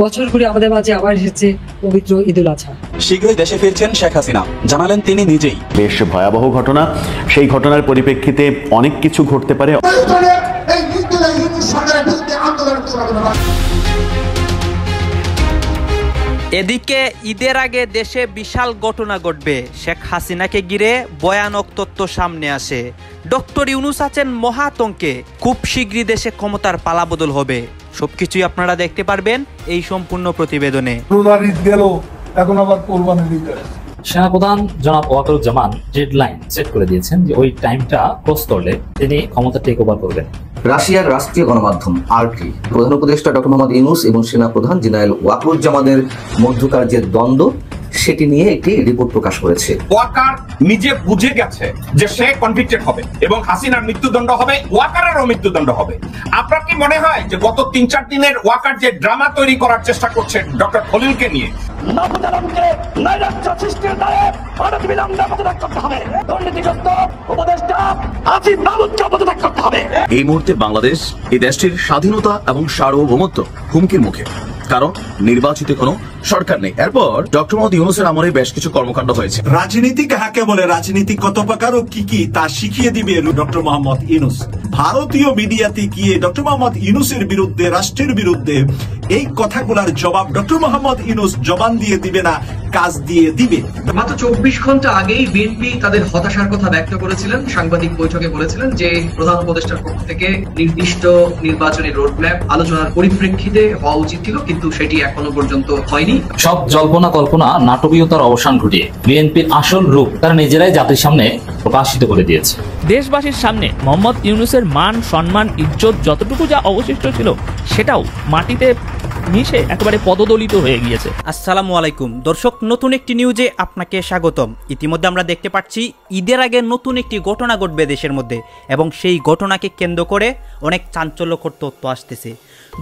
বছর ঘুরে আমাদের মাঝে আবার এসেছে পবিত্র ঈদুল আজহা। শীঘ্রই দেশে ফিরছেন শেখ হাসিনা, জানালেন তিনি নিজেই। বেশ ভয়াবহ ঘটনা, সেই ঘটনার পরিপ্রেক্ষিতে অনেক কিছু ঘটতে পারে। এদিকে ঈদের আগে দেশে বিশাল ঘটনা ঘটবে। শেখ হাসিনাকে ঘিরে ভয়ানক তথ্য সামনে আসে। ডক্টর ইউনূস আছেন মহাতঙ্কে। খুব শীঘ্রই দেশে ক্ষমতার পালাবদল হবে। সবকিছুই আপনারা দেখতে পারবেন এই সম্পূর্ণ প্রতিবেদনে। এখন আবার কোরবানির ঈদ। সেনাপ্রধান জনাব ওয়াকারুজ্জামান ডেডলাইন সেট করে দিয়েছেন যে ওই টাইমটা ক্রস করলে তিনি ক্ষমতা টেক ওভার করবেন। রাশিয়ার রাষ্ট্রীয় গণমাধ্যম আরটি প্রধান উপদেষ্টা ডক্টর মোহাম্মদ ইউনূস এবং সেনাপ্রধান জেনারেল ওয়াকারুজ্জামানের মধ্যকার যে দ্বন্দ্ব সেটি নিয়ে একটি রিপোর্ট প্রকাশ করেছে। ওয়াকার নিজে বুঝে গেছে যে সে কনভিক্টেড হবে এবং হাসিনার মৃত্যুদণ্ড হবে, ওয়াকারেরও মৃত্যুদণ্ড হবে। আপনার কি মনে হয় যে গত ৩-৪ দিনের ওয়াকার যে ড্রামা তৈরি করার চেষ্টা করছে ডক্টর খলিলকে নিয়ে, এই মুহূর্তে বাংলাদেশ এই দেশটির স্বাধীনতা এবং সার্বভৌমত্ব হুমকির মুখে, কারণ নির্বাচিত কোনো সরকার নেই। এরপর ডক্টর মোহাম্মদ ইউনূসের আমলে বেশ কিছু কর্মকাণ্ড হয়েছে। রাজনীতি কাকে বলে, রাজনীতি কত প্রকার ও কি কি তা শিখিয়ে দিবে ডক্টর মোহাম্মদ ইউনূস। ভারতীয় মিডিয়াতে গিয়ে ডক্টর মোহাম্মদ ইউনূসের বিরুদ্ধে, রাষ্ট্রের বিরুদ্ধে এই কথাগুলোর জবাব ডক্টর মোহাম্মদ ইউনূস জবান দিয়ে দিবে না, কাজ দিয়ে দিবে। মাত্র 24 ঘন্টা আগেই বিএনপি তাদের হতাশার কথা ব্যক্ত করেছিলেন। সাংবাদিক বৈঠকে বলেছিলেন যে প্রধান উপদেষ্টার পক্ষ থেকে নির্দিষ্ট নির্বাচনী রোডম্যাপ আলোচনার পরিপ্রেক্ষিতে হওয়া উচিত ছিল, কিন্তু সেটি এখনো পর্যন্ত হয়নি। সব জল্পনা কল্পনা নাটকীয়তার অবসান ঘটিয়ে বিএনপির আসল রূপ তারা নিজেরাই জাতির সামনে প্রকাশিত করে দিয়েছে। দেশবাসীর সামনে মোহাম্মদ ইউনূসের মান, সম্মান, ইজ্জত যতটুকু যা অবশিষ্ট ছিল সেটাও মাটিতে মিশে একেবারে পদদলিত হয়ে গিয়েছে। আসসালামু আলাইকুম দর্শক, নতুন একটি নিউজে আপনাকে স্বাগতম। ইতিমধ্যে আমরা দেখতে পাচ্ছি ঈদের আগে নতুন একটি ঘটনা ঘটবে দেশের মধ্যে, এবং সেই ঘটনাকে কেন্দ্র করে অনেক চাঞ্চল্যকর তথ্য আসতেছে।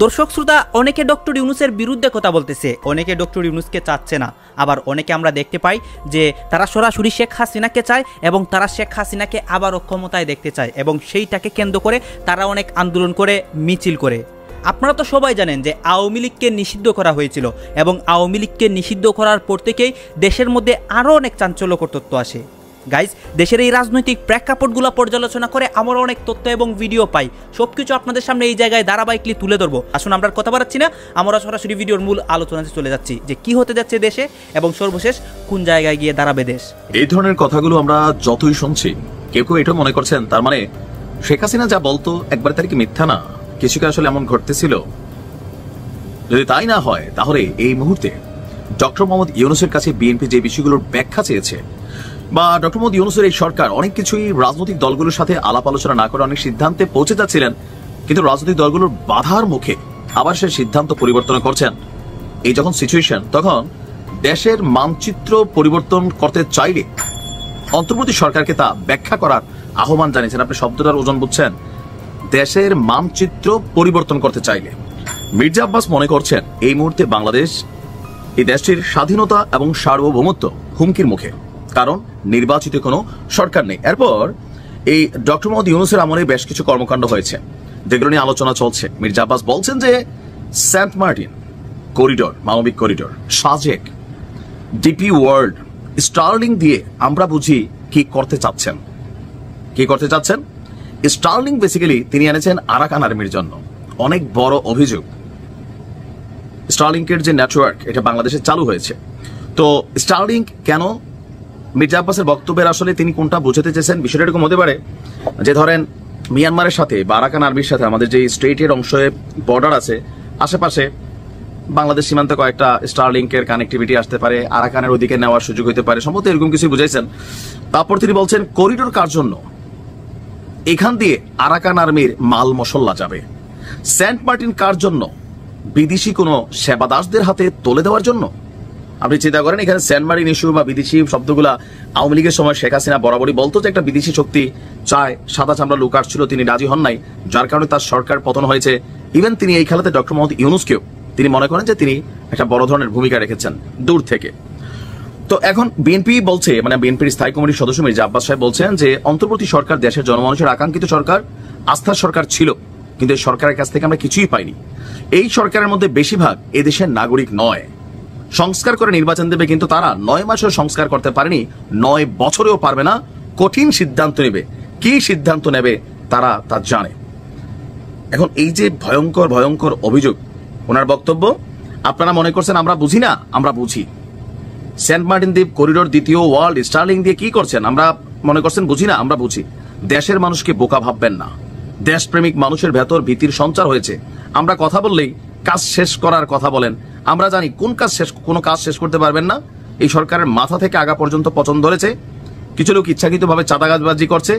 দর্শক শ্রোতা, অনেকে ডক্টর ইউনূসের বিরুদ্ধে কথা বলতেছে, অনেকে ডক্টর ইউনূসকে চাচ্ছে না, আবার অনেকে আমরা দেখতে পাই যে তারা সরাসরি শেখ হাসিনাকে চায় এবং তারা শেখ হাসিনাকে আবারও ক্ষমতায় দেখতে চায়, এবং সেইটাকে কেন্দ্র করে তারা অনেক আন্দোলন করে, মিছিল করে। আপনারা তো সবাই জানেন যে আওয়ামী লীগকে নিষিদ্ধ করা হয়েছিল, এবং আওয়ামী লীগকে নিষিদ্ধ করার পর থেকেই দেশের মধ্যে আরও অনেক চাঞ্চল্যকর তথ্য আসে। গাইজ, দেশের এই রাজনৈতিক প্রেক্ষাপটগুলো পর্যালোচনা করে আমরা অনেক তথ্য এবং ভিডিও পাই। সব কিছু আপনাদের সামনে এই জায়গায় ধারাবাহিকলি তুলে ধরবো। আসুন আমরা কথা বাড়াচ্ছি না, আমরা সরাসরি ভিডিওর মূল আলোচনাতে চলে যাচ্ছি যে কি হতে যাচ্ছে দেশে, এবং সর্বশেষ কোন জায়গায় গিয়ে দাঁড়াবে দেশ। এই ধরনের কথাগুলো আমরা যতই শুনছি, কেউ কেউ এটা মনে করছেন তার মানে শেখ হাসিনা যা বলতো একবার তার কি মিথ্যা না, কিছু কি আসলে এমন ঘটতেছিল? যদি তাই না হয়, তাহলে এই মুহূর্তে ডক্টর মোহাম্মদ ইউনূসের কাছে বিএনপি যে বিষয়গুলোর ব্যাখ্যা চেয়েছে, বা ডক্টর মোহাম্মদ ইউনূসের এই সরকার অনেক কিছুই রাজনৈতিক দলগুলোর সাথে আলাপ আলোচনা না করে অনেক সিদ্ধান্তে পৌঁছে যাচ্ছিলেন, কিন্তু রাজনৈতিক দলগুলোর বাধার মুখে আবার সে সিদ্ধান্ত পরিবর্তন করছেন। এই যখন সিচুয়েশন, তখন দেশের মানচিত্র পরিবর্তন করতে চাইলে অন্তর্বর্তী সরকারকে তা ব্যাখ্যা করার আহ্বান জানিয়েছেন। আপনি শব্দটার ওজন বুঝছেন? দেশের মানচিত্র পরিবর্তন করতে চাইলে মির্জা আব্বাস মনে করছেন এই মুহূর্তে বাংলাদেশ এই দেশটির স্বাধীনতা এবং সার্বভৌমত্ব হুমকির মুখে, কারণ নির্বাচিত কোনো সরকার নেই। এরপর এই ডক্টর মোহাম্মদ ইউনূসের আমলে বেশ কিছু কর্মকাণ্ড হয়েছে, যেগুলো নিয়ে আলোচনা চলছে। মির্জা আব্বাস বলছেন যে সেন্ট মার্টিন করিডোর, মানবিক corridor, Sajek, DP World, Sterling দিয়ে আমরা বুঝি কি করতে চাচ্ছেন। স্টার্লিং বেসিক্যালি তিনি এনেছেন আরাকান আর্মির জন্য। অনেক বড় অভিযোগ, স্টার্লিংকের যে নেটওয়ার্ক এটা বাংলাদেশে চালু হয়েছে। তো স্টার্লিং কেন? মির্জা আব্বাসের বক্তব্যের আসলে তিনি কোনটা বোঝাতে চেয়েছেন, বিষয়টা এরকম হতে পারে যে ধরেন মিয়ানমারের সাথে বা আরাকান আর্মির সাথে আমাদের যে স্টেটের অংশে বর্ডার আছে, আশেপাশে বাংলাদেশ সীমান্তে কয়েকটা স্টারলিংকের কানেক্টিভিটি আসতে পারে, আরাকানের ওদিকে নেওয়ার সুযোগ হতে পারে, সম্ভবত এরকম কিছু বুঝাইছেন। তারপর তিনি বলছেন করিডোর কার জন্য? এখান দিয়ে আরাকান আর্মির মাল মশল্লা যাবে। সেন্ট মার্টিন কার জন্য? বিদেশি কোনো সেবাদাসদের হাতে তুলে দেওয়ার জন্য। আপনি চিন্তা করেন, এখানে সেন্ট মার্টিন ইস্যু বা বিদেশি শব্দগুলা আওয়ামী লীগের সময় শেখ হাসিনা বরাবরই বলতো যে একটা বিদেশি শক্তি চায়, সাদা চামড়া লোক আসছিল, তিনি রাজি হন নাই, যার কারণে তার সরকার পতন হয়েছে। ইভেন তিনি এই খেলাতে ডক্টর মোহাম্মদ ইউনূসকেও তিনি মনে করেন যে তিনি একটা বড় ধরনের ভূমিকা রেখেছেন দূর থেকে। তো এখন বিএনপি বলছে, মানে বিএনপির স্থায়ী কমিটির সদস্য মির্জা আব্বাস সাহেব বলছেন যে অন্তর্বর্তী সরকার দেশের জনমানুষের আকাঙ্ক্ষিত সরকার, আস্থার সরকার ছিল, কিন্তু এই সরকারের কাছ থেকে আমরা কিছুই পাইনি। এই সরকারের মধ্যে বেশিরভাগ এদেশের নাগরিক নয়। সংস্কার করে নির্বাচন দেবে, কিন্তু তারা 9 মাসেও সংস্কার করতে পারেনি, 9 বছরেও পারবে না। কঠিন সিদ্ধান্ত নেবে, কি সিদ্ধান্ত নেবে তারা তা জানে। এখন এই যে ভয়ঙ্কর ভয়ঙ্কর অভিযোগ, ওনার বক্তব্য, আপনারা মনে করছেন আমরা বুঝি না? আমরা বুঝি। সেন্ট মার্টিন দ্বীপ করিডোর, দ্বিতীয় ওয়ার্ল্ড, স্টার্লিং দিয়ে কি করছেন আমরা মনে করছেন বুঝি না? আমরা বুঝি। দেশের মানুষকে বোকা ভাববেন না। দেশপ্রেমিক মানুষের ভেতর ভীতির সঞ্চার হয়েছে। আমরা কথা বললেই কাজ শেষ করার কথা বলেন। আমরা জানি কোনো কাজ শেষ করতে পারবেন না। এই সরকারের মাথা থেকে আগা পর্যন্ত পচন ধরেছে। কিছু লোক ইচ্ছাকৃতভাবে চাঁদাবাজি করছে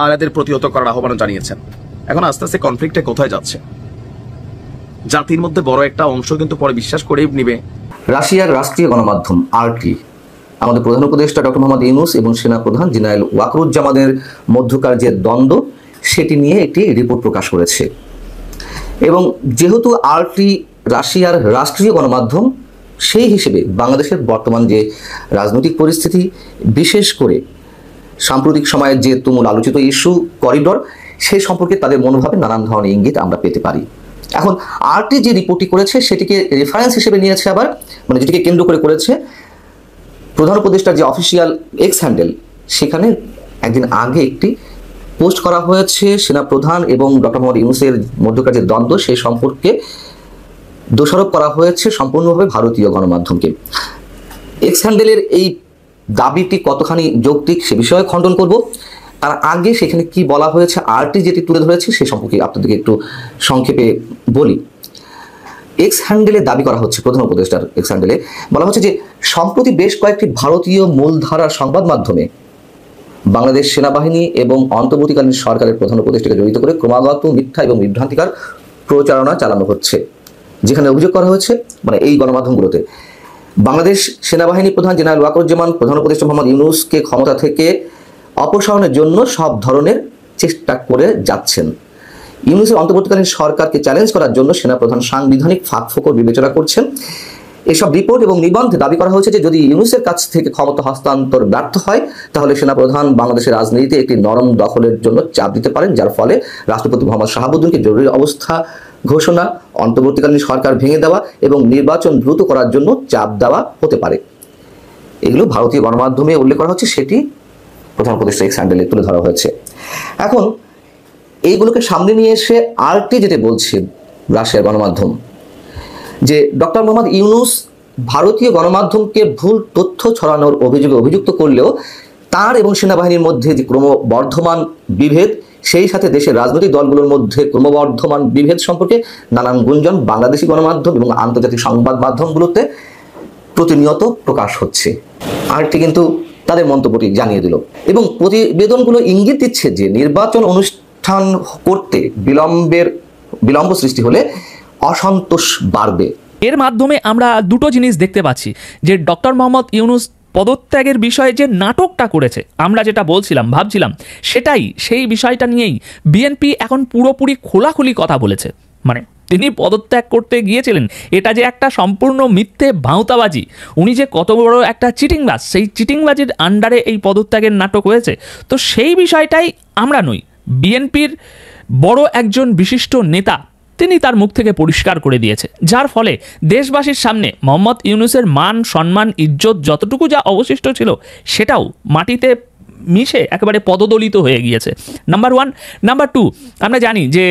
আর এদের প্রতিহত করার আহ্বান জানিয়েছেন। এখন আস্তে আস্তে কনফ্লিক্টে কোথায় যাচ্ছে? জাতির মধ্যে বড় একটা অংশ কিন্তু পরে বিশ্বাস করেই নিবে। রাশিয়ার রাষ্ট্রীয় গণমাধ্যম আরটি আমাদের প্রধান উপদেষ্টা ডক্টর মোহাম্মদ ইউনূস এবং সেনা প্রধান জেনারেল ওয়াকরুজ্জামানের মধ্যকার যে দ্বন্দ্ব, সেটি নিয়ে একটি রিপোর্ট প্রকাশ করেছে। এবং যেহেতু আরটি রাশিয়ার রাষ্ট্রীয় গণমাধ্যম, সেই হিসেবে বাংলাদেশের বর্তমান যে রাজনৈতিক পরিস্থিতি, বিশেষ করে সাম্প্রতিক সময়ের যে তুমুল আলোচিত ইস্যু করিডোর, সেই সম্পর্কে তাদের মনোভাবে নানান ধরনের ইঙ্গিত আমরা পেতে পারি। এখন আরটি যে রিপোর্টটি করেছে সেটিকে রেফারেন্স হিসেবে নিয়েছে, আবার মানে যেটিকে কেন্দ্র করে করেছে প্রধান উপদেষ্টার যে অফিসিয়াল এক্স হ্যান্ডেল, সেখানে একদিন আগে একটি পোস্ট করা হয়েছে সেনা প্রধান এবং ডক্টর মোহাম্মদ ইউনূসের মধ্যকার যে দ্বন্দ্ব, সেই সম্পর্কে দোষারোপ করা হয়েছে সম্পূর্ণভাবে ভারতীয় গণমাধ্যমকে। এক্স হ্যান্ডেলের এই দাবিটি কতখানি যৌক্তিক সে বিষয়ে খণ্ডন করব। তার আগে সেখানে কি বলা হয়েছে, আরটি যেটি তুলে ধরেছে সে সম্পর্কে আপনাদেরকে একটু সংক্ষেপে বলি। এক্স হ্যান্ডেলে দাবি করা হচ্ছে, প্রধান উপদেষ্টার এক্স হ্যান্ডেলে বলা হচ্ছে যে সম্প্রতি বেশ কয়েকটি ভারতীয় মূলধারার সংবাদ মাধ্যমে বাংলাদেশ সেনাবাহিনী এবং অন্তর্বর্তীকালীন সরকারের প্রধান উপদেষ্টাকে জড়িত করে ক্রমাগত মিথ্যা এবং বিভ্রান্তিকর প্রচারণা চালানো হচ্ছে। যেখানে অভিযোগ করা হয়েছে, মানে এই গণমাধ্যমগুলোতে, বাংলাদেশ সেনাবাহিনী প্রধান জেনারেল ওয়াকরুজ্জামান প্রধান উপদেষ্টা মোহাম্মদ ইউনূসকে ক্ষমতা থেকে অপসারণের জন্য সব ধরনের চেষ্টা করে যাচ্ছেন। ইউনূসের অন্তর্বর্তীকালীন সরকারকে চ্যালেঞ্জ করার জন্য সেনাপ্রধান সাংবিধানিক ফাঁকফোকর বিবেচনা করছেন। এসব রিপোর্ট এবং নিবন্ধে দাবি করা হয়েছে যে যদি ইউনূসের কাছ থেকে ক্ষমতা হস্তান্তর ব্যর্থ হয়, তাহলে সেনাপ্রধান বাংলাদেশের রাজনীতিতে একটি নরম দখলের জন্য চাপ দিতে পারেন, যার ফলে রাষ্ট্রপতি মোহাম্মদ শাহাবুদ্দিনকে জরুরি অবস্থা ঘোষণা, অন্তর্বর্তীকালীন সরকার ভেঙে দেওয়া এবং নির্বাচন দ্রুত করার জন্য চাপ দেওয়া হতে পারে। এগুলো ভারতীয় গণমাধ্যমে উল্লেখ করা হচ্ছে, সেটি প্রধান উপদেষ্টা এক্স হ্যান্ডেলে তুলে ধরা হয়েছে। এখন এইগুলোকে সামনে নিয়ে এসে আরটি যেটা বলছে রাশিয়ার গণমাধ্যম, যে ডক্টর মোহাম্মদ ইউনূস ভারতীয় গণমাধ্যমকে ভুল তথ্য ছড়ানোর অভিযোগে অভিযুক্ত করলেও তার এবং সেনাবাহিনীর মধ্যে যে ক্রমবর্ধমান বিভেদ, সেই সাথে দেশের রাজনৈতিক দলগুলোর মধ্যে ক্রমবর্ধমান বিভেদ সম্পর্কে নানান গুঞ্জন বাংলাদেশি গণমাধ্যম এবং আন্তর্জাতিক সংবাদ মাধ্যমগুলোতে প্রতিনিয়ত প্রকাশ হচ্ছে। আরটি কিন্তু তাদের মন্তব্যটি জানিয়ে দিল এবং প্রতিবেদনগুলো ইঙ্গিত দিচ্ছে যে নির্বাচন অনুষ্ঠান করতে বিলম্ব সৃষ্টি হলে অসন্তোষ বাড়বে। এর মাধ্যমে আমরা দুটো জিনিস দেখতে পাচ্ছি, যে ডক্টর মোহাম্মদ ইউনূস পদত্যাগের বিষয়ে যে নাটকটা করেছে, আমরা যেটা বলছিলাম ভাবছিলাম সেটাই, সেই বিষয়টা নিয়েই বিএনপি এখন পুরোপুরি খোলাখুলি কথা বলেছে। মানে তিনি পদত্যাগ করতে গিয়েছিলেন, এটা যে একটা সম্পূর্ণ মিথ্যে ভাঁওতাবাজি, উনি যে কত বড় একটা চিটিংবাজ, সেই চিটিংবাজির আন্ডারে এই পদত্যাগের নাটক হয়েছে। তো সেই বিষয়টাই আমরা নই, বিএনপির বড় একজন বিশিষ্ট নেতা তিনি তার মুখ থেকে পরিষ্কার করে দিয়েছে, যার ফলে দেশবাসীর সামনে মোহাম্মদ ইউনূসের মান সম্মান ইজ্জত যতটুকু যা অবশিষ্ট ছিল সেটাও মাটিতে মিশে একেবারে পদদলিত হয়ে গিয়েছে। নাম্বার 1। নাম্বার 2, আমরা জানি যে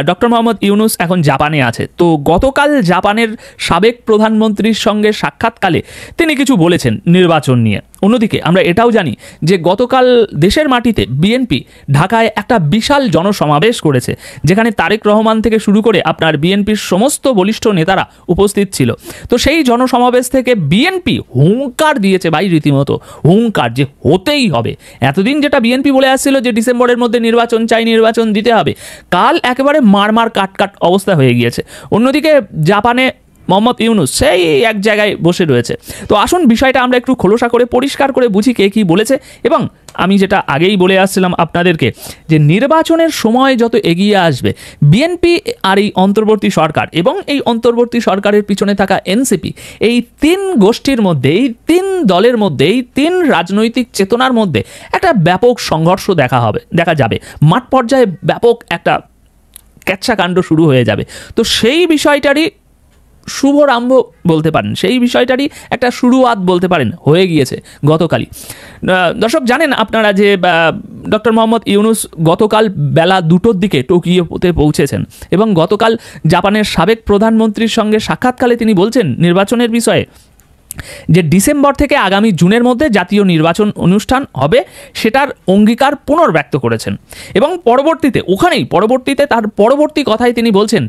ডক্টর মোহাম্মদ ইউনূস এখন জাপানে আছে। তো গতকাল জাপানের সাবেক প্রধানমন্ত্রীর সঙ্গে সাক্ষাৎকালে তিনি কিছু বলেছেন নির্বাচন নিয়ে। অন্যদিকে আমরা এটাও জানি যে গতকাল দেশের মাটিতে বিএনপি ঢাকায় একটা বিশাল জনসমাবেশ করেছে, যেখানে তারেক রহমান থেকে শুরু করে আপনার বিএনপির সমস্ত বলিষ্ঠ নেতারা উপস্থিত ছিল। তো সেই জনসমাবেশ থেকে বিএনপি হুঙ্কার দিয়েছে, ভাই রীতিমতো হুঙ্কার, যে হতেই হবে। এতদিন যেটা বিএনপি বলে আসছিল যে ডিসেম্বরের মধ্যে নির্বাচন চাই, নির্বাচন দিতে হবে, কাল একেবারে মারমার কাট অবস্থা হয়ে গিয়েছে। অন্যদিকে জাপানে মোহাম্মদ ইউনূস সেই এক জায়গায় বসে রয়েছে। তো আসুন বিষয়টা আমরা একটু খোলসা করে পরিষ্কার করে বুঝি কে কী বলেছে। এবং আমি যেটা আগেই বলে আসছিলাম আপনাদেরকে, যে নির্বাচনের সময় যত এগিয়ে আসবে, বিএনপি আর এই অন্তর্বর্তী সরকার এবং এই অন্তর্বর্তী সরকারের পিছনে থাকা এনসিপি, এই 3 গোষ্ঠীর মধ্যে, এই 3 দলের মধ্যে, এই 3 রাজনৈতিক চেতনার মধ্যে একটা ব্যাপক সংঘর্ষ দেখা যাবে। মাঠ পর্যায়ে ব্যাপক একটা ক্যাচ্ছা কাণ্ড শুরু হয়ে যাবে। তো সেই বিষয়টারই শুভরাম্ভ বলতে পারেন, সেই বিষয়টারই একটা শুরুয়াত বলতে পারেন হয়ে গিয়েছে গতকালই। দর্শক জানেন আপনারা যে ডক্টর মোহাম্মদ ইউনুস গতকাল বেলা 2টোর দিকে টোকিওতে পৌঁছেছেন এবং গতকাল জাপানের সাবেক প্রধানমন্ত্রীর সঙ্গে সাক্ষাৎকালে তিনি বলছেন নির্বাচনের বিষয়ে যে ডিসেম্বর থেকে আগামী জুনের মধ্যে জাতীয় নির্বাচন অনুষ্ঠান হবে সেটার অঙ্গীকার পুনর্ব্যক্ত করেছেন এবং পরবর্তীতে তার পরবর্তী কথায় তিনি বলছেন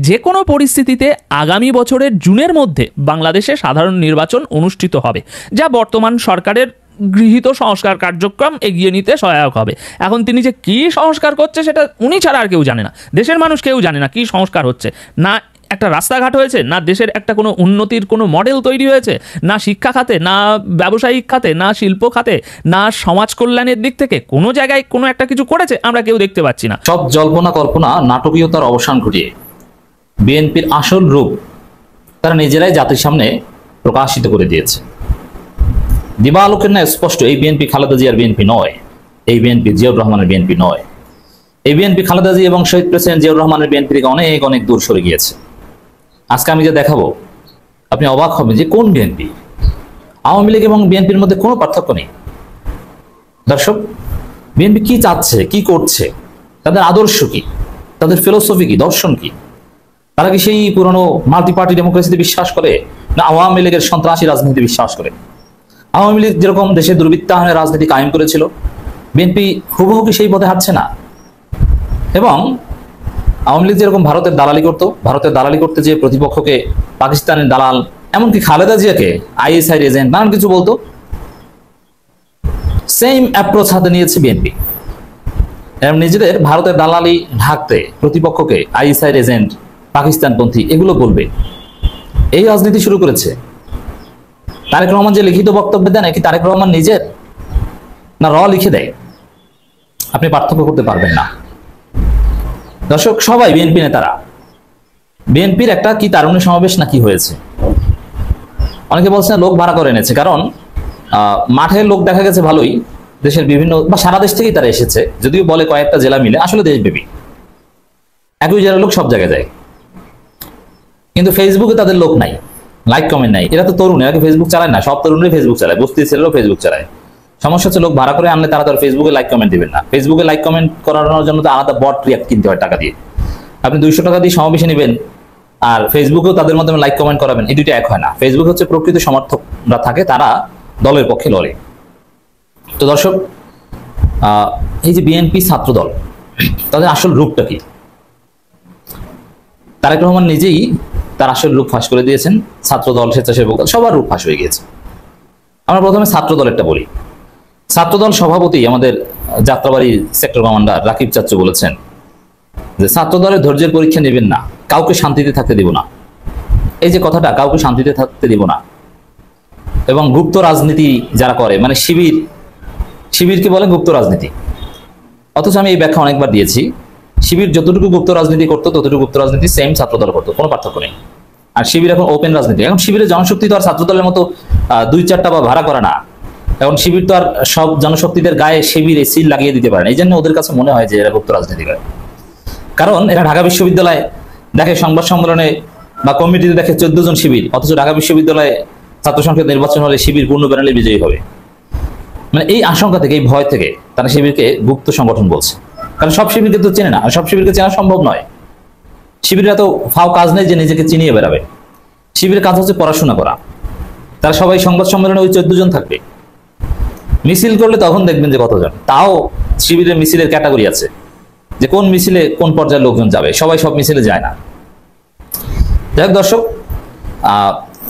যে কোনো পরিস্থিতিতে আগামী বছরের জুনের মধ্যে বাংলাদেশে সাধারণ নির্বাচন অনুষ্ঠিত হবে, যা বর্তমান সরকারের গৃহীত সংস্কার কার্যক্রম এগিয়ে নিতে সহায়ক হবে। এখন তিনি যে কী সংস্কার করছে সেটা উনি ছাড়া আর কেউ জানে না, দেশের মানুষ কেউ জানে না কী সংস্কার হচ্ছে। না একটা রাস্তাঘাট হয়েছে, না দেশের একটা কোনো উন্নতির কোনো মডেল তৈরি হয়েছে, না শিক্ষা খাতে, না ব্যবসায়িক খাতে, না শিল্প খাতে, না সমাজ কল্যাণের দিক থেকে কোনো জায়গায় কোনো একটা কিছু করেছে আমরা কেউ দেখতে পাচ্ছি না। সব জল্পনা কল্পনা নাটকীয়তার অবসান ঘটিয়ে বিএনপির আসল রূপ তারা নিজেরাই জাতির সামনে প্রকাশিত করে দিয়েছে। দিবালোকের ন্যায় স্পষ্ট এই বিএনপি খালেদা জিয়ার বিএনপি নয়, এই বিএনপি জিয়াউর রহমানের বিএনপি নয়। এই বিএনপি খালেদা জিয়া এবং শহীদ প্রেসিডেন্ট জিয়াউর রহমানের বিএনপি থেকে অনেক অনেক দূর সরে গিয়েছে। আজকে আমি যে দেখাবো আপনি অবাক হবেন যে কোন বিএনপি। আওয়ামী লীগ এবং বিএনপির মধ্যে কোনো পার্থক্য নেই। দর্শক, বিএনপি কি চাচ্ছে, কি করছে, তাদের আদর্শ কি, তাদের ফিলোসফি কি, দর্শন কি? তারা কি সেই পুরনো মাল্টি পার্টি ডেমোক্রেসিতে বিশ্বাস করে, না আওয়ামী লীগের সন্ত্রাসী রাজনীতি বিশ্বাস করে? আওয়ামী লীগ যেরকম দেশে দুর্বৃত্তায়নের রাজনীতি কায়েম করেছিল, বিএনপি হুবহু কি সেই পথে হাঁটছে না? এবং আওয়ামী লীগ যেরকম ভারতের দালালি করতে যে প্রতিপক্ষকে পাকিস্তানের দালাল, এমনকি খালেদা জিয়াকে আইএসআই এজেন্ট নানান কিছু বলতো, সেম অ্যাপ্রোচ হাতে নিয়েছে বিএনপি। এবং নিজেদের ভারতের দালালি ঢাকতে প্রতিপক্ষকে আইএসআই এজেন্ট, পাকিস্তানপন্থী এগুলো বলবে, এই রাজনীতি শুরু করেছে। তারেক রহমান যে লিখিত বক্তব্য দেন, নাকি তারেক রহমান নিজের না লিখে দেয়, আপনি পার্থক্য করতে পারবেন না। দর্শক, সবাই বিএনপি নেতারা। বিএনপির একটা কি তারুণ্য সমাবেশ নাকি হয়েছে, অনেকে বলছেন লোক ভাড়া করে এনেছে, কারণ মাঠে লোক দেখা গেছে ভালোই, দেশের বিভিন্ন বা সারা দেশ থেকেই তারা এসেছে, যদিও বলে কয়েকটা জেলা মিলে, আসলে দেশব্যাপী একই জেলার লোক সব জায়গায় যায়। কিন্তু ফেসবুকে তাদের লোক নাই, লাইক কমেন্ট নাই। এরা তো তরুণ, এরা ফেসবুক চালায় না, সব তরুণরাই ফেসবুক চালায়, বস্তি ছেলেরাও ফেসবুক চালায়। সমস্যা হচ্ছে লোক ভাড়া করে আনলে তারা তার ফেসবুকে লাইক কমেন্ট দিবেন না। ফেসবুকে লাইক কমেন্ট করানোর জন্য তো আলাদা বট রিয়াক্ট কিনতে হয় টাকা দিয়ে। আপনি 200 টাকা দিয়ে সমাবেশে নেবেন আর ফেসবুকেও তাদের মাধ্যমে লাইক কমেন্ট করাবেন, এই দুইটা এক হয় না। ফেসবুক হচ্ছে প্রকৃত সমর্থকরা থাকে, তারা দলের পক্ষে লড়ে। তো দর্শক, এই যে বিএনপি ছাত্র দল, তাদের আসল রূপটা কি? তারেক রহমান নিজেই তার আসল রূপ ফাঁস করে দিয়েছেন। ছাত্র দল, স্বেচ্ছাসেবক দল, সবার রূপ ফাঁস হয়ে গিয়েছে। আমরা প্রথমে ছাত্র দলেরটা বলি। ছাত্রদল সভাপতি আমাদের যাত্রাবাড়ি সেক্টর কমান্ডার রাকিব চাচ্চু বলেছেন যে ছাত্রদলের ধৈর্যের পরীক্ষা নেবেন না, কাউকে শান্তিতে থাকতে দিব না। এই যে কথাটা, কাউকে শান্তিতে থাকতে দিব না, এবং গুপ্ত রাজনীতি যারা করে, মানে শিবিরকে বলে গুপ্ত রাজনীতি। অথচ আমি এই ব্যাখ্যা অনেকবার দিয়েছি, শিবির যতটুকু গুপ্ত রাজনীতি করতো ততটুকু গুপ্ত রাজনীতি সেম ছাত্রদল করতো, কোনো পার্থক্য নেই। আর শিবির এখন ওপেন রাজনীতি। এখন শিবিরের জনশক্তি তো আর ছাত্রদলের মতো 2-4টা বা ভাড়া করা না। এখন শিবির তো আর সব জনশক্তিদের গায়ে শিবির সিল লাগিয়ে দিতে পারে না। এই জন্য ওদের কাছে মনে হয় যে এরা গুপ্ত রাজনীতি করে। কারণ এরা ঢাকা বিশ্ববিদ্যালয়ে দেখে সংবাদ সম্মেলনে বা কমিটিতে দেখে 14 জন শিবির, অথচ ঢাকা বিশ্ববিদ্যালয়ে ছাত্র সংসদ নির্বাচন হলে শিবির পূর্ণ প্যানেলে বিজয়ী হবে। মানে এই আশঙ্কা থেকে, এই ভয় থেকে তারা শিবিরকে গুপ্ত সংগঠন বলছে। কারণ সব শিবিরকে তো চেনে না, আর সব শিবিরকে চেনা সম্ভব নয়। শিবিরের এত ফাও কাজ নেই যে নিজেকে চিনিয়ে বেড়াবে। শিবিরের কাজ হচ্ছে পড়াশোনা করা। তারা সবাই সংবাদ সম্মেলনে ওই 14 জন থাকবে। মিছিল করলে তখন দেখবেন যে কতজন। তাও শিবিরের মিছিলের ক্যাটাগরি আছে, যে কোন মিছিলে কোন পর্যায়ের লোকজন যাবে, সবাই সব মিছিলে যায় না। যাই হোক দর্শক,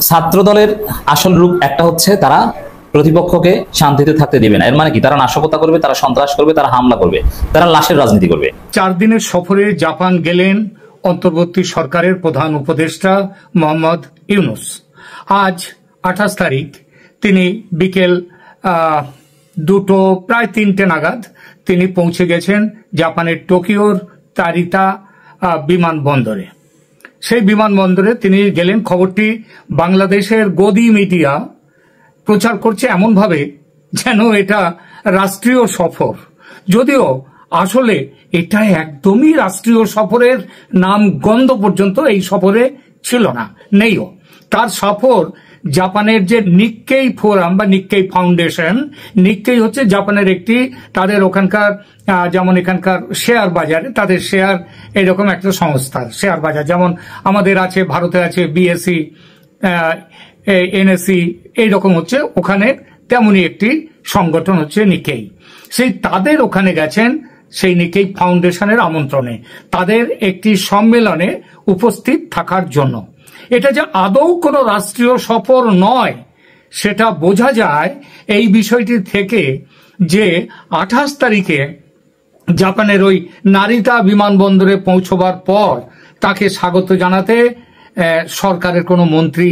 ছাত্র দলের আসল রূপ একটা হচ্ছে তারা প্রতিপক্ষকে শান্তিতে থাকতে দিবে না। এর মানে কি? তারা নাশকতা করবে, তারা সন্ত্রাস করবে, তারা হামলা করবে, তারা লাশের রাজনীতি করবে। 4 দিনের সফরে জাপান গেলেন অন্তর্বর্তী সরকারের প্রধান উপদেষ্টা মোহাম্মদ ইউনুস। আজ 28 তারিখ তিনি বিকেল 2টো প্রায় 3টে নাগাদ তিনি পৌঁছে গেছেন জাপানের টোকিওর তারিতা বিমানবন্দরে। সেই বিমানবন্দরে তিনি গেলেন। খবরটি বাংলাদেশের গদি মিডিয়া প্রচার করছে এমনভাবে যেন এটা রাষ্ট্রীয় সফর, যদিও আসলে এটা একদমই রাষ্ট্রীয় সফরের নাম গন্ধ পর্যন্ত এই সফরে ছিল না, নেইও। তার সফর জাপানের যে নিক্কেই ফোরাম বা নিক্কেই ফাউন্ডেশন, নিক্কেই হচ্ছে জাপানের একটি, তাদের ওখানকার যেমন এখানকার শেয়ার বাজারে তাদের শেয়ার এরকম একটা সংস্থা, শেয়ার বাজার যেমন আমাদের আছে, ভারতে আছে বিএসসি, এনএসসি, এইরকম হচ্ছে ওখানে তেমনি একটি সংগঠন হচ্ছে নিক্কেই। সেই তাদের ওখানে গেছেন সেই নিক্কেই ফাউন্ডেশনের আমন্ত্রণে তাদের একটি সম্মেলনে উপস্থিত থাকার জন্য। এটা যে আদৌ কোনো রাষ্ট্রীয় সফর নয় সেটা বোঝা যায় এই বিষয়টি থেকে যে 28 তারিখে জাপানের ওই নারিতা বিমানবন্দরে পৌঁছবার পর তাকে স্বাগত জানাতে সরকারের কোনো মন্ত্রী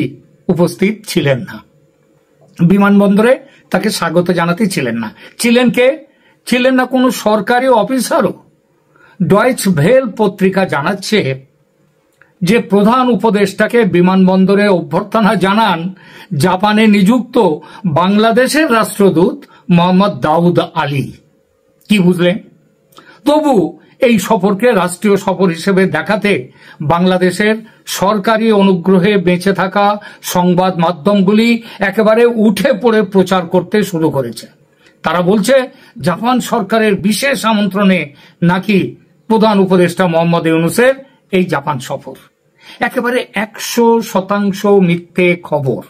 উপস্থিত ছিলেন না। বিমানবন্দরে তাকে স্বাগত জানাতে ছিলেন না। ছিলেন কে? ছিলেন না কোনো সরকারি অফিসারও। ডয়েচ ভেল পত্রিকা জানাচ্ছে যে প্রধান উপদেষ্টাকে বিমানবন্দরে অভ্যর্থনা জানান জাপানে নিযুক্ত বাংলাদেশের রাষ্ট্রদূত মোহাম্মদ দাউদ আলী। কি বুঝলেন? তবু এই সফরকে রাষ্ট্রীয় সফর হিসেবে দেখাতে বাংলাদেশের সরকারি অনুগ্রহে বেঁচে থাকা সংবাদ মাধ্যমগুলি একেবারে উঠে পড়ে প্রচার করতে শুরু করেছে। তারা বলছে জাপান সরকারের বিশেষ আমন্ত্রণে নাকি প্রধান উপদেষ্টা মোহাম্মদ ইউনূসের এই জাপান সফর। একেবারে 100% মিথ্যে খবর।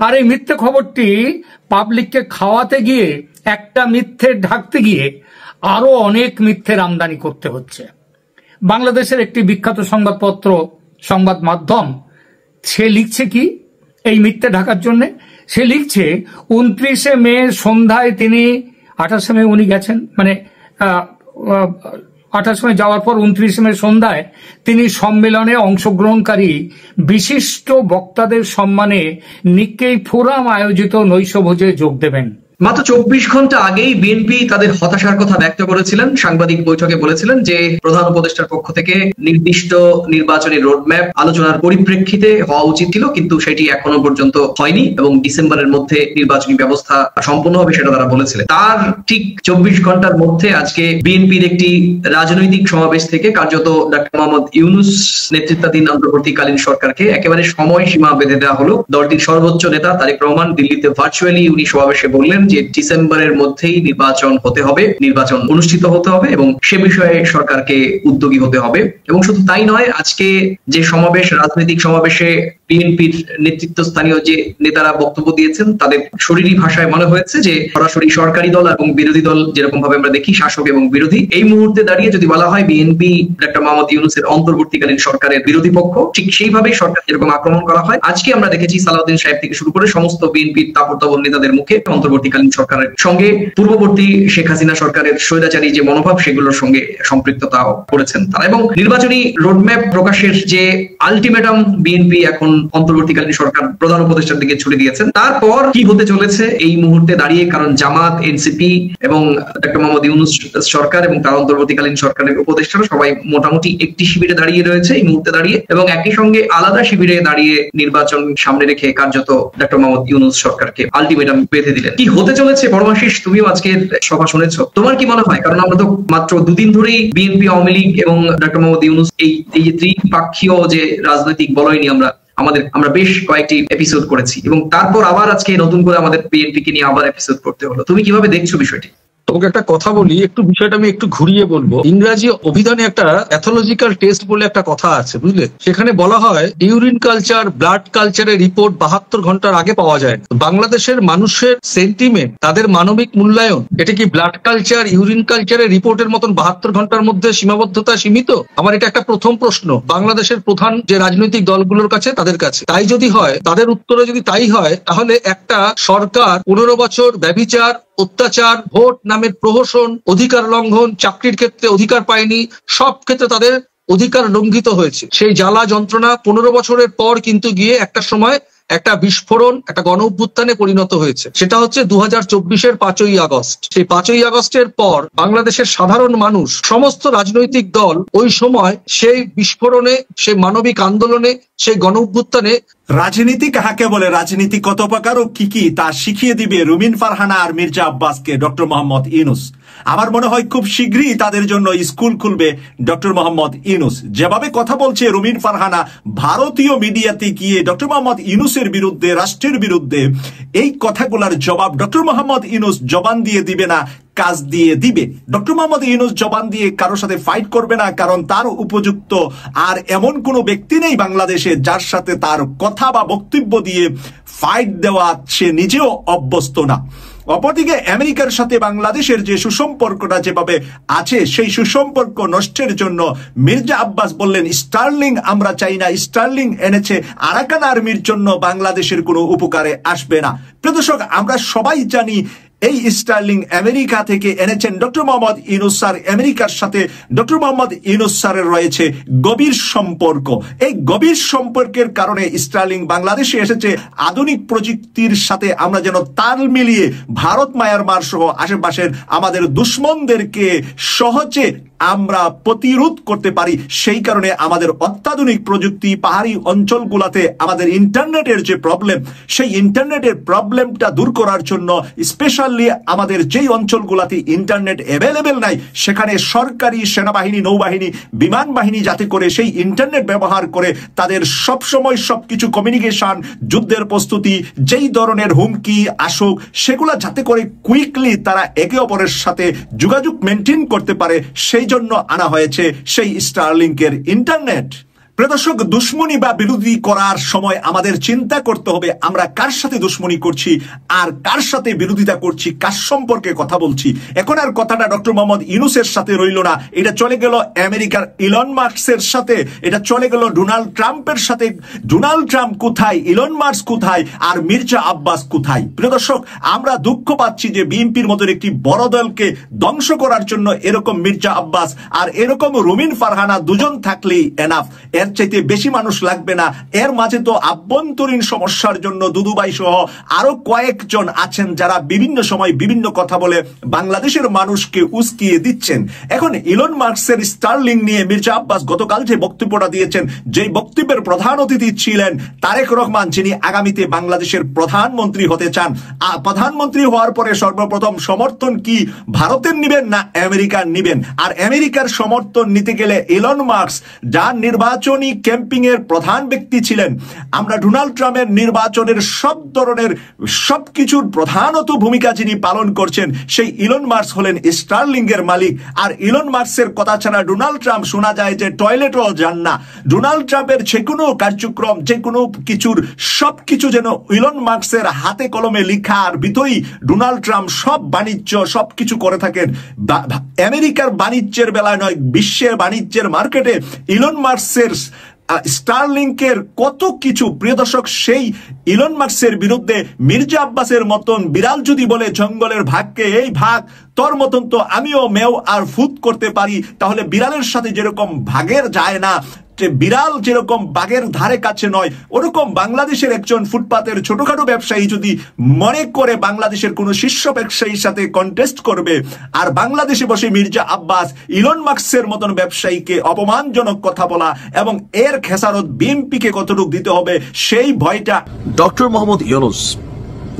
আর এই মিথ্যে খবরটি পাবলিককে খাওয়াতে গিয়ে, একটা মিথ্যে ঢাকতে গিয়ে আরো অনেক মিথ্যের আমদানি করতে হচ্ছে। বাংলাদেশের একটি বিখ্যাত সংবাদপত্র, সংবাদ মাধ্যম, সে লিখছে কি এই মিথ্যে ঢাকার জন্য? সে লিখছে 29শে মে সন্ধ্যায় তিনি, 28শে মে উনি গেছেন, মানে 28 মে যাওয়ার পর 29শে মে সন্ধ্যায় তিনি সম্মেলনে অংশগ্রহণকারী বিশিষ্ট বক্তাদের সম্মানে নিক্কেই ফোরাম আয়োজিত নৈশভোজে যোগ দেবেন। মাত্র 24 ঘন্টা আগেই বিএনপি তাদের হতাশার কথা ব্যক্ত করেছিলেন, সাংবাদিক বৈঠকে বলেছিলেন যে প্রধান উপদেষ্টার পক্ষ থেকে নির্দিষ্ট নির্বাচনী রোডম্যাপ আলোচনার পরিপ্রেক্ষিতে হওয়া উচিত ছিল, কিন্তু সেটি এখনো পর্যন্ত হয়নি এবং ডিসেম্বরের মধ্যে নির্বাচনী ব্যবস্থা সম্পন্ন হবে সেটা তারা বলেছিলেন। তার ঠিক 24 ঘন্টার মধ্যে আজকে বিএনপির একটি রাজনৈতিক সমাবেশ থেকে কার্যত ডক্টর মোহাম্মদ ইউনূস নেতৃত্বাধীন অন্তর্বর্তীকালীন সরকারকে একেবারে সময়সীমা বেঁধে দেওয়া হলো। দলটির সর্বোচ্চ নেতা তারেক রহমান দিল্লিতে ভার্চুয়ালি উনি সমাবেশে বললেন যে ডিসেম্বরের মধ্যেই নির্বাচন হতে হবে, নির্বাচন অনুষ্ঠিত হতে হবে এবং সে বিষয়ে সরকারকে উদ্যোগী হতে হবে। এবং শুধু তাই নয়, আজকে যে সমাবেশ, রাজনৈতিক সমাবেশে বিএনপির নেতৃত্ব স্থানীয় যে নেতারা বক্তব্য দিয়েছেন তাদের শরীরী ভাষায় মনে হয়েছে যে সরাসরি সরকারি দল এবং বিরোধী দল যেরকম ভাবে আমরা দেখি শাসক এবং বিরোধী, এই মুহূর্তে দাঁড়িয়ে যদি বলা হয় বিএনপি ডক্টর মোহাম্মদ ইউনূসের অন্তর্বর্তীকালীন সরকারের বিরোধী পক্ষ, ঠিক সেইভাবেই সরকার যেরকম আক্রমণ করা হয়। আজকে আমরা দেখেছি সালাউদ্দিন সাহেব থেকে শুরু করে সমস্ত বিএনপির তাবড় নেতাদের মুখে অন্তর্বর্তীকালীন সরকারের সঙ্গে পূর্ববর্তী শেখ হাসিনা সরকারের স্বৈরাচারী যে মনোভাব সেগুলোর সঙ্গে সম্পৃক্ততা করেছেন তারা। এবং নির্বাচনী রোডম্যাপ প্রকাশের যে আলটিমেটাম বিএনপি এখন অন্তর্বর্তীকালীন সরকার প্রধান উপদেষ্টার দিকে ছুড়ে দিয়েছেন, তারপর কি হতে চলেছে এই মুহূর্তে দাঁড়িয়ে, কারণ জামাত, এনসিপি এবং ডক্টর মোহাম্মদ ইউনূস সরকার এবং তার অন্তর্বর্তীকালীন সরকারের উপদেষ্টারা সবাই মোটামুটি একটি শিবিরে দাঁড়িয়ে রয়েছে এই মুহূর্তে দাঁড়িয়ে, এবং একই সঙ্গে আলাদা শিবিরে দাঁড়িয়ে নির্বাচন সামনে রেখে কার্যত ডক্টর মোহাম্মদ ইউনূস সরকারকে আলটিমেটাম বেঁধে দিলেন। কি হতে চলেছে পরমাশিস, তুমিও আজকের সভা শুনেছো, তোমার কি মনে হয়? কারণ আমরা তো মাত্র দুদিন ধরেই বিএনপি, আওয়ামী লীগ এবং ডক্টর মোহাম্মদ ইউনূস এই যে ত্রিপাক্ষীয় যে রাজনৈতিক বলয় নিয়ে আমরা বেশ কয়েকটি এপিসোড করেছি এবং তারপর আবার আজকে নতুন করে আমাদের বিএনপি কে নিয়ে আবার এপিসোড করতে হলো। তুমি কিভাবে দেখছো বিষয়টি? তোমাকে একটা কথা বলি, একটু বিষয়টা আমি একটু ঘুরিয়ে বলবো। ইংরাজি অভিধানে একটা প্যাথোলজিক্যাল টেস্ট বলে একটা কথা আছে, বুঝলে? সেখানে বলা হয় ইউরিন কালচার, ব্লাড কালচারের রিপোর্ট 72 ঘন্টার আগে পাওয়া যায়। বাংলাদেশের মানুষের সেন্টিমেন্ট, তাদের মানবিক মূল্যায়ন, এটা কি ব্লাড কালচার, ইউরিন কালচারের রিপোর্টের মতন 72 ঘন্টার মধ্যে সীমাবদ্ধতা সীমিত? আমার এটা একটা প্রথম প্রশ্ন বাংলাদেশের প্রধান যে রাজনৈতিক দলগুলোর কাছে, তাদের কাছে। তাই যদি হয়, তাদের উত্তরে যদি তাই হয়, তাহলে একটা সরকার 15 বছর ব্যভিচার, অত্যাচার, ভোট নামের প্রহসন, অধিকার লঙ্ঘন, চাকরির ক্ষেত্রে অধিকার পায়নি, সব ক্ষেত্রে তাদের অধিকার লঙ্ঘিত হয়েছে। সেই জ্বালা যন্ত্রণা 15 বছরের পর কিন্তু গিয়ে একটা সময় একটা বিস্ফোরণ, একটা গণ অভ্যুত্থানে পরিণত হয়েছে। সেটা হচ্ছে 2024-এর 5ই আগস্ট। সেই 5ই আগস্টের পর বাংলাদেশের সাধারণ মানুষ, সমস্ত রাজনৈতিক দল ওই সময় সেই বিস্ফোরণে, সেই মানবিক আন্দোলনে, সেই গণ অভ্যুত্থানে। রাজনীতি কাহাকে বলে, রাজনীতি কত প্রকার ও কি কি তা শিখিয়ে দিবে রুমিন ফারহানা আর মির্জা আব্বাসকে ডক্টর মোহাম্মদ ইউনূস। আমার মনে হয় খুব শীঘ্রই তাদের জন্য স্কুল খুলবে ডক্টর মোহাম্মদ ইউনূস। যেভাবে কথা বলছে রুমিন ফারহানা ভারতীয় মিডিয়াতে গিয়ে ডক্টর মোহাম্মদ ইউনূসের বিরুদ্ধে, রাষ্ট্রের বিরুদ্ধে, এই কথাগুলোর জবাব ডক্টর মোহাম্মদ ইউনূস জবান দিয়ে দিবে না, কাজ দিয়ে দিবে। ডক্টর মোহাম্মদ ইউনূস জবান দিয়ে কারোর সাথে ফাইট করবে না, কারণ তার উপযুক্ত আর এমন কোনো ব্যক্তি নেই বাংলাদেশে যার সাথে তার কথা বা বক্তব্য দিয়ে ফাইট দেওয়া সে নিজেও অভ্যস্ত না। অপরদিকে আমেরিকার সাথে বাংলাদেশের যে সুসম্পর্কটা যেভাবে আছে, সেই সুসম্পর্ক নষ্টের জন্য মির্জা আব্বাস বললেন স্টার্লিং আমরা চাই না, স্টার্লিং এনেছে আরাকান আর্মির জন্য, বাংলাদেশের কোনো উপকারে আসবে না। প্রিয় দর্শক, আমরা সবাই জানি এই স্টার্লিং আমেরিকা থেকে এনেছেন ডক্টর মোহাম্মদ ইউনূস স্যার। আমেরিকার সাথে ডক্টর মোহাম্মদ ইউনূস স্যারের রয়েছে গভীর সম্পর্ক। এই গভীর সম্পর্কের কারণে স্টার্লিং বাংলাদেশে এসেছে আধুনিক প্রযুক্তির সাথে আমরা যেন তাল মিলিয়ে ভারত, মায়ানমার সহ আশেপাশের আমাদের দুশ্মনদেরকে সহজে আমরা প্রতিরোধ করতে পারি। সেই কারণে আমাদের অত্যাধুনিক প্রযুক্তি, পাহাড়ি অঞ্চলগুলোতে আমাদের ইন্টারনেটের যে প্রবলেম, সেই ইন্টারনেটের প্রবলেমটা দূর করার জন্য স্পেশালি আমাদের যেই অঞ্চলগুলোতে ইন্টারনেট অ্যাভেলেবেল নাই, সেখানে সরকারি সেনাবাহিনী, নৌবাহিনী, বিমান বাহিনী যাতে করে সেই ইন্টারনেট ব্যবহার করে তাদের সবসময় সবকিছু কমিউনিকেশন, যুদ্ধের প্রস্তুতি, যেই ধরনের হুমকি আসুক সেগুলা যাতে করে কুইকলি তারা একে অপরের সাথে যোগাযোগ মেনটেন করতে পারে, সেই জন্য আনা হয়েছে সেই স্টারলিংকের ইন্টারনেট। প্রিয় দর্শক, দুশ্মনী বা বিরোধী করার সময় আমাদের চিন্তা করতে হবে আমরা কার সাথে দুশ্মনী করছি আর কার সাথে বিরোধিতা করছি, কার সম্পর্কে কথা বলছি। এখন আর কথাটা ডক্টর মোহাম্মদ ইউনূসের সাথে রইল না, এটা চলে গেল আমেরিকার ইলন মাস্কের সাথে, এটা চলে গেল ডোনাল্ড ট্রাম্পের সাথে। ডোনাল্ড ট্রাম্প কোথায়, ইলন মাস্ক কোথায়, আর মির্জা আব্বাস কোথায়? প্রিয় দর্শক, আমরা দুঃখ পাচ্ছি যে বিএনপির মতো একটি বড় দলকে ধ্বংস করার জন্য এরকম মির্জা আব্বাস আর এরকম রুমিন ফারহানা দুজন থাকলেই এনাফ, এর চাইতে বেশি মানুষ লাগবে না। এর মাঝে তো আভ্যন্তরীণ সমস্যার জন্য দুদুভাই সহ আরো কয়েকজন আছেন যারা বিভিন্ন সময় বিভিন্ন কথা বলে বাংলাদেশের মানুষকে উস্কিয়ে দিচ্ছেন। এখন ইলন মাস্কের স্টারলিং নিয়ে মির্জা আব্বাস গতকাল যে বক্তব্যটা দিয়েছেন, যেই বক্তব্যের প্রধান অতিথি ছিলেন তারেক রহমান, যিনি আগামীতে বাংলাদেশের প্রধানমন্ত্রী হতে চান। প্রধানমন্ত্রী হওয়ার পরে সর্বপ্রথম সমর্থন কি ভারতের নিবেন না আমেরিকার নিবেন? আর আমেরিকার সমর্থন নিতে গেলে ইলন মাস্ক যার নির্বাচনী ক্যাম্পিং এর প্রধান ব্যক্তি ছিলেন, আমরা ডোনাল্ড ট্রাম্পের নির্বাচনের সব ধরনের সবকিছুর প্রধানত ভূমিকা যিনি পালন করছেন, সেই ইলন মাস্ক হলেন স্টারলিং এর মালিক। আর ইলন মাস্কের কথা ছাড়া ডোনাল্ড ট্রাম্প শোনা যায় যে টয়লেটও যান না। ডোনাল্ড ট্রাম্পের যে কোনো কার্যক্রম, যে কোনো কিছুর সবকিছু যেন ইলন মাস্কের হাতে কলমে লিখা, আর ভিতরেই ডোনাল্ড ট্রাম্প সব বাণিজ্য সবকিছু করে থাকেন। আমেরিকার বাণিজ্যের বেলায় নয়, বিশ্বের বাণিজ্যের মার্কেটে ইলন মাস্কের স্টারলিংকের কত কিছু। প্রিয় দর্শক, সেই ইলন মাস্কের বিরুদ্ধে মির্জা আব্বাসের মতন বিড়াল যদি বলে জঙ্গলের ভাগকে এই ভাগ তোর মতন তো আমিও মেও আর ফুট করতে পারি, তাহলে বিড়ালের সাথে যেরকম ভাগের যায় না, বিড়াল যেরকম বাঘের ধারে কাছে নয়, ওরকম বাংলাদেশের একজন ফুটপাতের ছোটখাটো ব্যবসায়ী যদি মনে করে বাংলাদেশের কোন শীর্ষ ব্যবসায়ীর সাথে কন্টেস্ট করবে, আর বাংলাদেশে বসে মির্জা আব্বাস ইলন মাস্কের মতন ব্যবসায়ীকে অপমানজনক কথা বলা এবং এর খেসারত বিএনপিকে কতটুকু দিতে হবে, সেই ভয়টা। ডক্টর মোহাম্মদ ইউনূস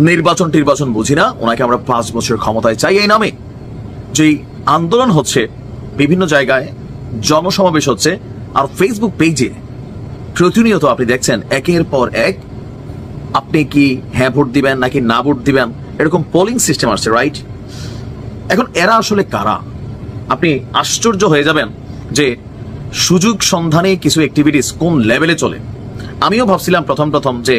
নির্বাচন বুঝি না, ওনাকে আমরা 5 বছর ক্ষমতায় চাই এই নামে যে আন্দোলন হচ্ছে, বিভিন্ন জায়গায় জনসমাবেশ হচ্ছে, আর ফেসবুক পেজে প্রতিনিয়ত আপনি দেখছেন একের পর এক আপনি কি হ্যাঁ ভোট দিবেন নাকি না ভোট দিবেন, এরকম পোলিং সিস্টেম আসছে, রাইট? এখন এরা আসলে কারা? আপনি আশ্চর্য হয়ে যাবেন যে সুযোগ সন্ধানে কিছু অ্যাক্টিভিটিস কোন লেভেলে চলে। আমিও ভাবছিলাম প্রথম যে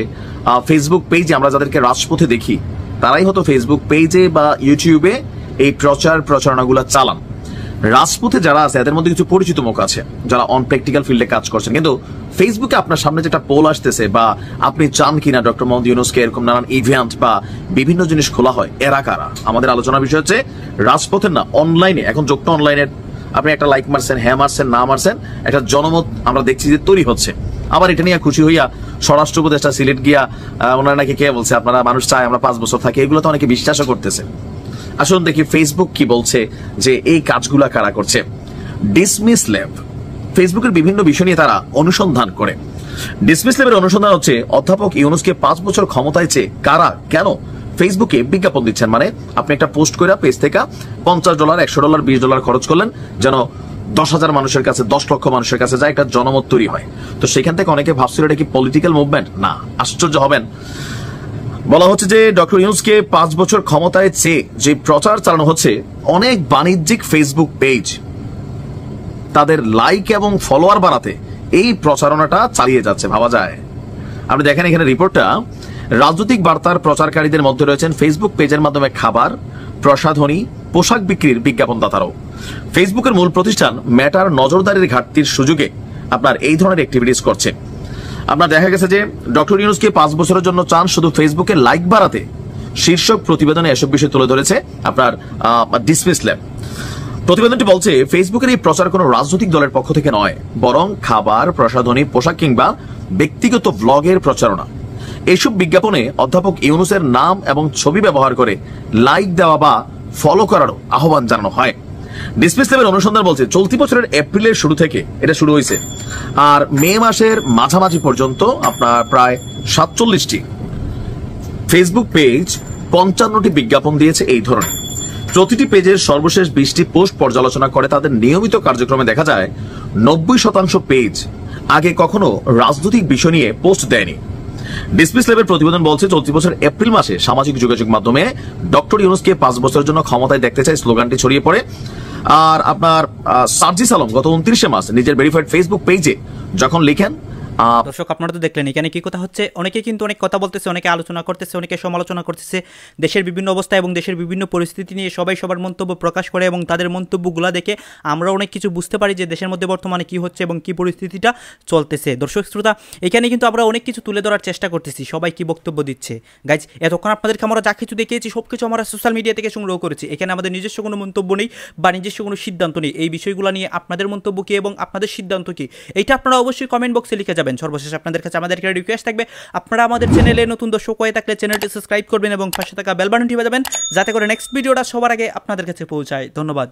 ফেসবুক পেজে আমরা যাদেরকে রাজপথে দেখি তারাই হয়তো ফেসবুক পেজে বা ইউটিউবে এই প্রচারণাগুলো চালান। রাজপথে যারা আছে এদের মধ্যে কিছু পরিচিত মুখ আছে যারা অন প্র্যাকটিক্যাল ফিল্ডে কাজ করছেন, কিন্তু ফেসবুকে আপনার সামনে যেটা পোল আসতেছে বা আপনি চান কিনা ডক্টর মোহাম্মদ ইউনূসকে এরকম নানান ইভেন্ট বা বিভিন্ন জিনিস খোলা হয়, এরা কারা? আমাদের আলোচনার বিষয় হচ্ছে রাজপথের না, অনলাইনে। এখন যোগটা অনলাইনের, আপনি একটা লাইক মারছেন, হ্যাঁ মারছেন, না মারছেন, একটা জনমত আমরা দেখছি যে তৈরি হচ্ছে। আবার এটা নিয়ে খুশি হইয়া স্বরাষ্ট্র উপদেষ্টা সিলেট গিয়া ওনারা নাকি কে বলছে আপনারা মানুষ চায় আমরা 5 বছর থাকি, এগুলো তো অনেকে বিশ্বাসও করতেছে। আসুন দেখি ফেসবুক কি বলছে যে এই কাজগুলা কারা করছে। ডিসমিস ল্যাব ফেসবুকের বিভিন্ন বিষয় নিয়ে তারা অনুসন্ধান করে। ডিসমিস ল্যাবের অনুসন্ধান হচ্ছে অধ্যাপক ইউনূসকে 5 বছর ক্ষমতায় চেয়ে কারা কেন ফেসবুকে বিজ্ঞাপন দিচ্ছেন, মানে আপনি একটা পোস্ট করে পেজ থেকে $50, $100, $20 খরচ করলেন যেন 10,000 মানুষের কাছে, 10 লক্ষ মানুষের কাছে যায়, একটা জনমত তৈরি হয়। তো সেখান থেকে অনেকে ভাবছিল এটা কি পলিটিক্যাল মুভমেন্ট? না, আশ্চর্য হবেন। বলা হচ্ছে যে ডক্টর ইউনূসকে 5 বছর ক্ষমতায় চেয়ে যে প্রচার চালানো হচ্ছে, অনেক বাণিজ্যিক ফেসবুক পেজ তাদের লাইক এবং ফলোয়ার বাড়াতে এই প্রচারণাটা চালিয়ে যাচ্ছে। ভাবা যায়। আপনি দেখেন এখানে রিপোর্টটা, রাজনৈতিক বার্তার প্রচারকারীদের মধ্যে রয়েছেন ফেসবুক পেজের মাধ্যমে খাবার, প্রসাধনী, পোশাক বিক্রির বিজ্ঞাপনদাতারাও। ফেসবুকের মূল প্রতিষ্ঠান মেটার নজরদারির ঘাটতির সুযোগে আপনার এই ধরনের অ্যাক্টিভিটিস করছে। আপনার দেখা গেছে যে ডক্টর ইউনূসকে 5 বছরের জন্য চান শুধু ফেসবুকে লাইক বাড়াতে। শীর্ষক প্রতিবেদনে এসব বিষয় তুলে ধরেছে আপনার ডিসমিস ল্যাব। প্রতিবেদনটি বলছে ফেসবুকের এই প্রচার কোনো রাজনৈতিক দলের পক্ষ থেকে নয়, বরং খাবার, প্রসাধনী, পোশাক কিংবা ব্যক্তিগত ব্লগের প্রচারণা। এইসব বিজ্ঞাপনে অধ্যাপক ইউনূসের নাম এবং ছবি ব্যবহার করে লাইক দেওয়া বা ফলো করারও আহ্বান জানানো হয়। ডিসমিস ল্যাবের অনুসন্ধান বলছে চলতি বছরের এপ্রিলের শুরু থেকে এটা শুরু হয়েছে, আর মে মাসের মাঝামাঝি পর্যন্ত আপনার প্রায় 47টি ফেসবুক পেজ 55টি বিজ্ঞাপন দিয়েছে এই ধরনের। প্রতিটি পেজের সর্বশেষ 20টি পোস্ট পর্যালোচনা করে তাদের নিয়মিত কার্যক্রমে দেখা যায় 90% পেজ আগে কখনো রাজনৈতিক বিষয় নিয়ে পোস্ট দেয়নি। ডিসমিস ল্যাবের প্রতিবেদন বলছে চলতি বছর এপ্রিল মাসে সামাজিক যোগাযোগ মাধ্যমে ডক্টর ইউনূসকে 5 বছরের জন্য ক্ষমতায় দেখতে চাই স্লোগানটি ছড়িয়ে পড়ে। আর আপনার সার্জিস আলম গত 29 মার্চ নিজের ভেরিফাইড ফেসবুক পেজে যখন লিখেন, দর্শক আপনারা তো দেখলেন এখানে কি কথা হচ্ছে। অনেকে কিন্তু অনেক কথা বলতেছে, অনেকে আলোচনা করতেছে, অনেকে সমালোচনা করতেছে। দেশের বিভিন্ন অবস্থা এবং দেশের বিভিন্ন পরিস্থিতি নিয়ে সবাই সবার মন্তব্য প্রকাশ করে এবং তাদের মন্তব্যগুলো দেখে আমরা অনেক কিছু বুঝতে পারি যে দেশের মধ্যে বর্তমানে কি হচ্ছে এবং কি পরিস্থিতিটা চলতেছে। দর্শক শ্রোতা, এখানে কিন্তু আমরা অনেক কিছু তুলে ধরার চেষ্টা করতেছি, সবাই কি বক্তব্য দিচ্ছে। গাইজ, এতক্ষণ আপনাদেরকে আমরা যা কিছু দেখিয়েছি সব কিছু আমরা সোশ্যাল মিডিয়া থেকে সংগ্রহ করেছি। এখানে আমাদের নিজস্ব কোনো মন্তব্য নেই বা নিজস্ব কোনো সিদ্ধান্ত নেই। এই বিষয়গুলো নিয়ে আপনাদের মন্তব্য কি এবং আপনাদের সিদ্ধান্ত কি, এইটা আপনারা অবশ্যই কমেন্ট বক্সে লিখে যাবেন। সর্বশেষ আপনাদের কাছে আমাদের একটা রিকোয়েস্ট থাকবে, আপনারা আমাদের চ্যানেলে নতুন দর্শক হয়ে থাকলে চ্যানেলটি সাবস্ক্রাইব করবেন এবং পাশে থাকা বেল বাটনটি বাজাবেন যাতে করে নেক্সট ভিডিওটা সবার আগে আপনাদের কাছে পৌঁছায়। ধন্যবাদ।